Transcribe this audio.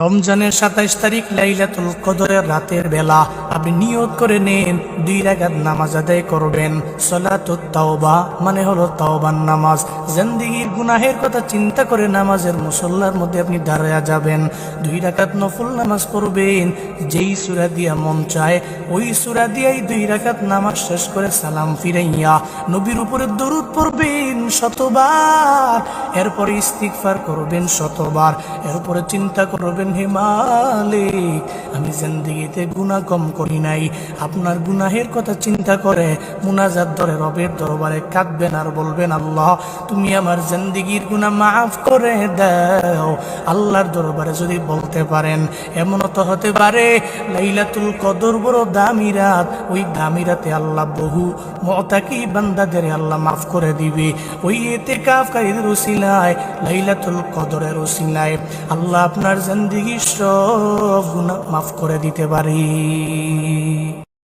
রমজানের 27 তারিখ লাইলাতুল কদরের রাতের বেলা আপনি নিয়ত করে নেন 2 রাকাত নামাজ আদায় করবেন। সালাতুত তাওবা মানে হলো তাওবার নামাজ। জিন্দেগির গুনাহের কথা চিন্তা করে নামাজের মুসল্লার মধ্যে আপনি দাঁড়ায়া যাবেন। 2 রাকাত নফল নামাজ পড়বেন। যেই সূরা দিয়া মন চায় ওই সূরা দিয়েই 2 রাকাত নামাজ শেষ করে সালাম ফিরাইয়া নবীর উপরে দরুদ পড়বেন শতবার। এরপরে ইস্তিগফার করবেন শতবার। এরপরে চিন্তা করবেন, হে মালিক, আমি জিন্দেগিতে গুনাহ কম করি নাই। আপনার গুনাহের কথা চিন্তা করে মুনাজাত ধরে রবের দরবারে কাঁদবেন আর বলবেন, আল্লাহ তুমি আমার জিন্দেগির গুনাহ মাফ করে দাও। আল্লাহর দরবারে যদি বলতে পারেন, এমনও তো হতে পারে লাইলাতুল কদর বড় দামি রাত, ওই দামি রাতে আল্লাহ বহু মুতাকি বান্দাদের আল্লাহ মাফ করে দিবে। ওই ইতিকাফকারীদের উসিলায় লাইলাতুল কদরের উসিলায় আল্লাহ আপনার জিন্দেগির সব গুনাহ মাফ করে দিতে পারে।